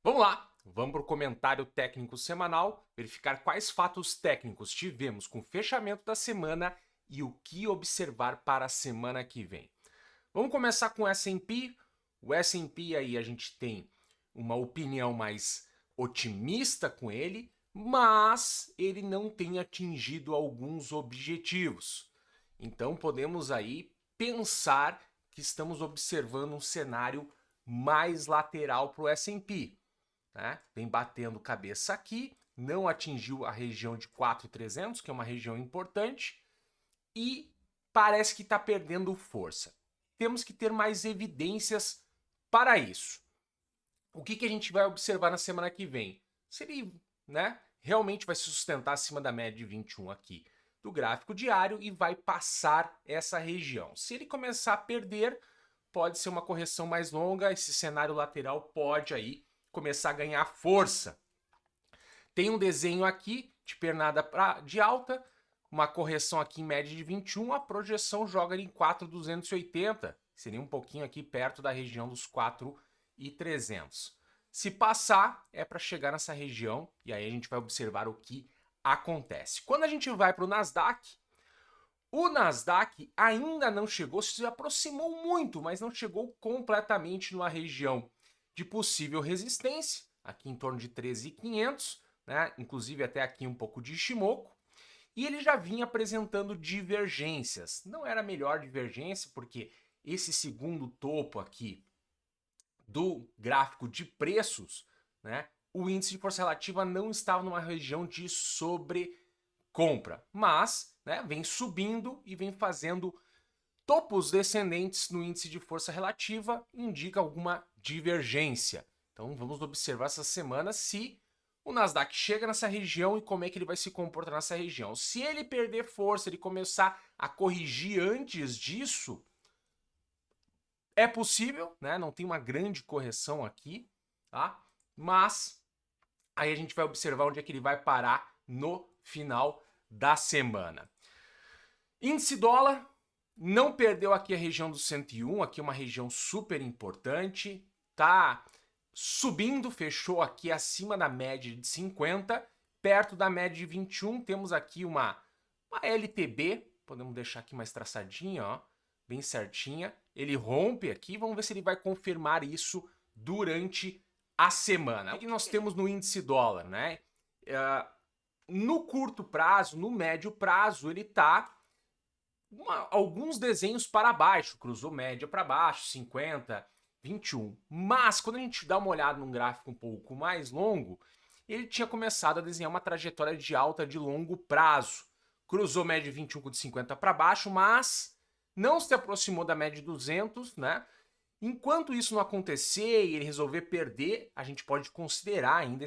Vamos lá, vamos para o comentário técnico semanal, verificar quais fatos técnicos tivemos com o fechamento da semana e o que observar para a semana que vem. Vamos começar com o S&P. O S&P aí a gente tem uma opinião mais otimista com ele, mas ele não tem atingido alguns objetivos. Então podemos aí pensar que estamos observando um cenário mais lateral para o S&P. Né? Vem batendo cabeça aqui, não atingiu a região de 4.300, que é uma região importante, e parece que está perdendo força. Temos que ter mais evidências para isso. O que a gente vai observar na semana que vem? Se ele realmente vai se sustentar acima da média de 21 aqui do gráfico diário e vai passar essa região. Se ele começar a perder, pode ser uma correção mais longa, esse cenário lateral pode aí começar a ganhar força. Tem um desenho aqui de pernada de alta, uma correção aqui em média de 21, a projeção joga em 4.280, seria um pouquinho aqui perto da região dos 4.300. Se passar, é para chegar nessa região e aí a gente vai observar o que acontece. Quando a gente vai para o Nasdaq, o Nasdaq ainda não chegou, se aproximou muito, mas não chegou completamente numa região de possível resistência, aqui em torno de 13.500, né? Inclusive até aqui um pouco de Ishimoku, e ele já vinha apresentando divergências. Não era a melhor divergência, porque esse segundo topo aqui do gráfico de preços, né? O índice de força relativa não estava numa região de sobrecompra, mas vem subindo e vem fazendo topos descendentes no índice de força relativa, indica alguma divergência. Então vamos observar essa semana se o Nasdaq chega nessa região e como é que ele vai se comportar nessa região. Se ele perder força, ele começar a corrigir antes disso, é possível, né? Não tem uma grande correção aqui, tá? Mas aí a gente vai observar onde é que ele vai parar no final da semana. Índice dólar não perdeu aqui a região do 101, aqui é uma região super importante, tá subindo, fechou aqui acima da média de 50, perto da média de 21, temos aqui uma LTB, podemos deixar aqui mais traçadinha, ó, bem certinha, ele rompe aqui, vamos ver se ele vai confirmar isso durante a semana. O que nós temos no índice dólar, né? No curto prazo, no médio prazo, ele tá alguns desenhos para baixo, cruzou média para baixo, 50, 21. Mas quando a gente dá uma olhada num gráfico um pouco mais longo, ele tinha começado a desenhar uma trajetória de alta de longo prazo. Cruzou média de 21 com de 50 para baixo, mas não se aproximou da média de 200, né? Enquanto isso não acontecer e ele resolver perder, a gente pode considerar ainda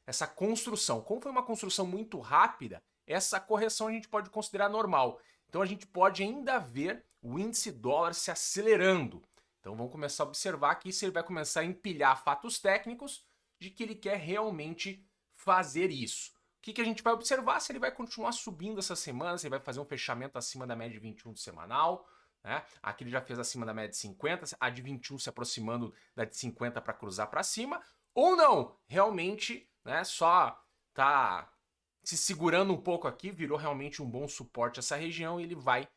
essa construção. Como foi uma construção muito rápida, essa correção a gente pode considerar normal. Então a gente pode ainda ver o índice dólar se acelerando. Então vamos começar a observar aqui se ele vai começar a empilhar fatos técnicos de que ele quer realmente fazer isso. O que a gente vai observar? Se ele vai continuar subindo essa semana, se ele vai fazer um fechamento acima da média de 21 do semanal. Né? Aqui ele já fez acima da média de 50, a de 21 se aproximando da de 50 para cruzar para cima. Ou não, realmente só tá se segurando um pouco aqui, virou realmente um bom suporte essa região e ele vai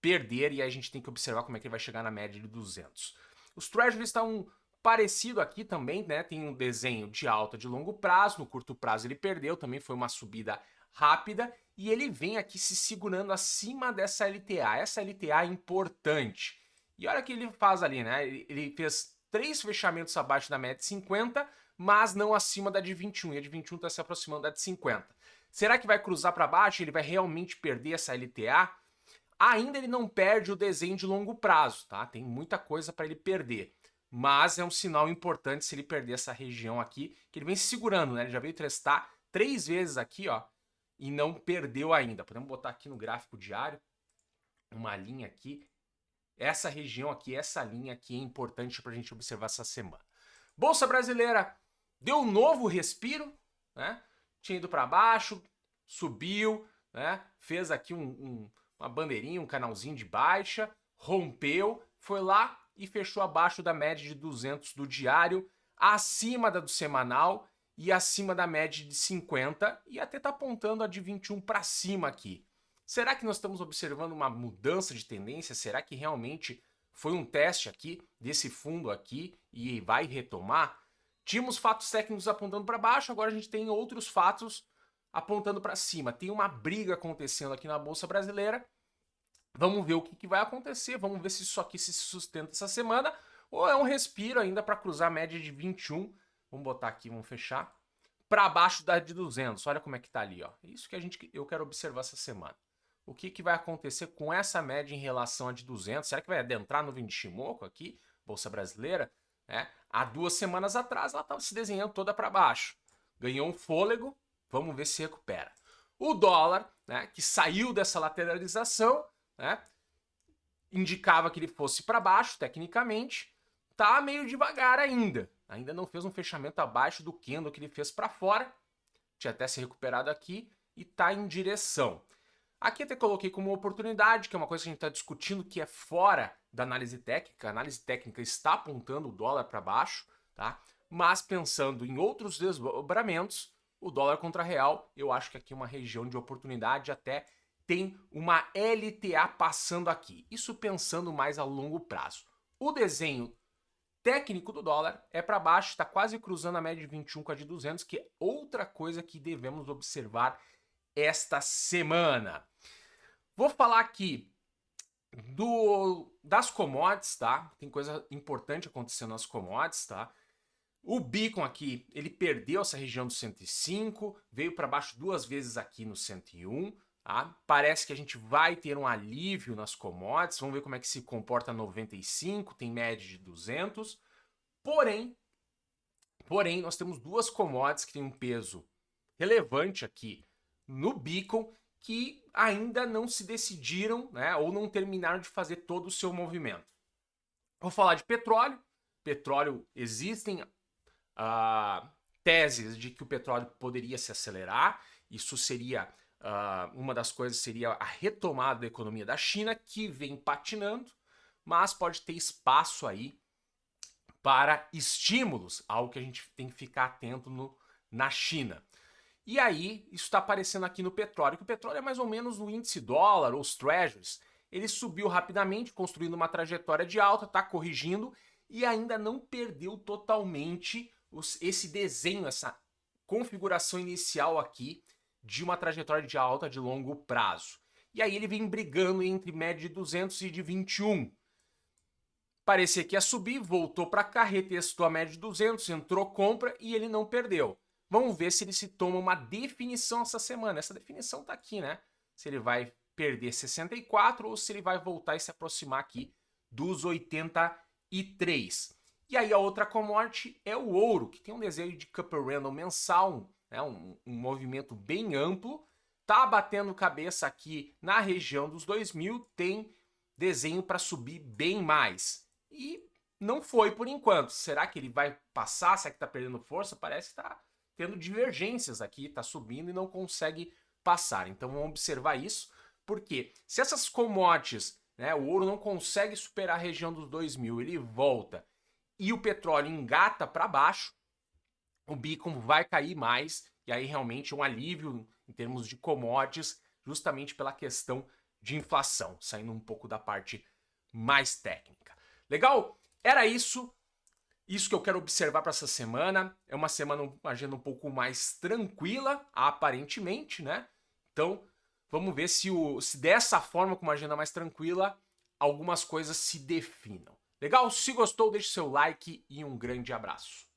perder e aí a gente tem que observar como é que ele vai chegar na média de 200. Os Treasuries estão parecido aqui também, né? Tem um desenho de alta de longo prazo, no curto prazo ele perdeu, também foi uma subida rápida e ele vem aqui se segurando acima dessa LTA. Essa LTA é importante. E olha o que ele faz ali, né? Ele fez 3 fechamentos abaixo da média de 50, mas não acima da de 21. E a de 21 está se aproximando da de 50. Será que vai cruzar para baixo? Ele vai realmente perder essa LTA? Ainda ele não perde o desenho de longo prazo, tá? Tem muita coisa para ele perder. Mas é um sinal importante se ele perder essa região aqui, que ele vem se segurando, né? Ele já veio testar 3 vezes aqui, ó, e não perdeu ainda. Podemos botar aqui no gráfico diário uma linha aqui. Essa região aqui, essa linha aqui é importante para a gente observar essa semana. Bolsa Brasileira deu um novo respiro, né? Tinha ido para baixo, subiu, né? Fez aqui uma bandeirinha, um canalzinho de baixa, rompeu, foi lá e fechou abaixo da média de 200 do diário. acima da do semanal e acima da média de 50 e até tá apontando a de 21 para cima aqui. Será que nós estamos observando uma mudança de tendência? Será que realmente foi um teste aqui desse fundo aqui e vai retomar? Tínhamos fatos técnicos apontando para baixo, agora a gente tem outros fatos apontando para cima. Tem uma briga acontecendo aqui na Bolsa Brasileira. Vamos ver o que vai acontecer, vamos ver se isso aqui se sustenta essa semana ou é um respiro ainda para cruzar a média de 21. Vamos botar aqui, vamos fechar. Para baixo da de 200, olha como é que tá ali, ó. Isso que eu quero observar essa semana. O que vai acontecer com essa média em relação a de 200? Será que vai adentrar no Nishimoku aqui, Bolsa Brasileira? Há 2 semanas atrás ela estava se desenhando toda para baixo. Ganhou um fôlego, vamos ver se recupera. O dólar, né, que saiu dessa lateralização, né, indicava que ele fosse para baixo, tecnicamente, tá meio devagar ainda. Ainda não fez um fechamento abaixo do candle que ele fez para fora. Tinha até se recuperado aqui e tá em direção. Aqui até coloquei como oportunidade, que é uma coisa que a gente está discutindo, que é fora da análise técnica. A análise técnica está apontando o dólar para baixo, tá? Mas pensando em outros desdobramentos, o dólar contra real, eu acho que aqui é uma região de oportunidade, até tem uma LTA passando aqui. Isso pensando mais a longo prazo. O desenho técnico do dólar é para baixo, está quase cruzando a média de 21 com a de 200, que é outra coisa que devemos observar esta semana. Vou falar aqui das commodities, tá? Tem coisa importante acontecendo nas commodities, tá? O Bitcoin aqui, ele perdeu essa região do 105, veio para baixo 2 vezes aqui no 101, tá? Parece que a gente vai ter um alívio nas commodities, vamos ver como é que se comporta 95, tem média de 200. Porém, nós temos 2 commodities que têm um peso relevante aqui no Bitcoin, que ainda não se decidiram, né, ou não terminaram de fazer todo o seu movimento. Vou falar de petróleo. Petróleo, existem teses de que o petróleo poderia se acelerar. Isso seria, uma das coisas seria a retomada da economia da China, que vem patinando, mas pode ter espaço aí para estímulos, algo que a gente tem que ficar atento na China. E aí, isso está aparecendo aqui no petróleo, que o petróleo é mais ou menos o índice dólar, ou os treasuries. Ele subiu rapidamente, construindo uma trajetória de alta, está corrigindo e ainda não perdeu totalmente esse desenho, essa configuração inicial aqui de uma trajetória de alta de longo prazo. E aí ele vem brigando entre média de 200 e de 21. Parecia que ia subir, voltou para cá, retestou a média de 200, entrou compra e ele não perdeu. Vamos ver se ele se toma uma definição essa semana. Essa definição tá aqui, né? Se ele vai perder 64 ou se ele vai voltar e se aproximar aqui dos 83. E aí a outra commodity é o ouro, que tem um desenho de Copper Random mensal, né? um movimento bem amplo. Tá batendo cabeça aqui na região dos 2.000, tem desenho para subir bem mais. E não foi por enquanto. Será que ele vai passar? Será que tá perdendo força? Parece que tá tendo divergências aqui, tá subindo e não consegue passar. Então vamos observar isso, porque se essas commodities, né, o ouro não consegue superar a região dos 2.000, ele volta e o petróleo engata para baixo, o Bitcoin vai cair mais e aí realmente é um alívio em termos de commodities, justamente pela questão de inflação, saindo um pouco da parte mais técnica. Legal? Era isso. Isso que eu quero observar para essa semana. É uma semana, uma agenda um pouco mais tranquila, aparentemente, né? Então, vamos ver se dessa forma, com uma agenda mais tranquila, algumas coisas se definam. Legal? Se gostou, deixe seu like e um grande abraço.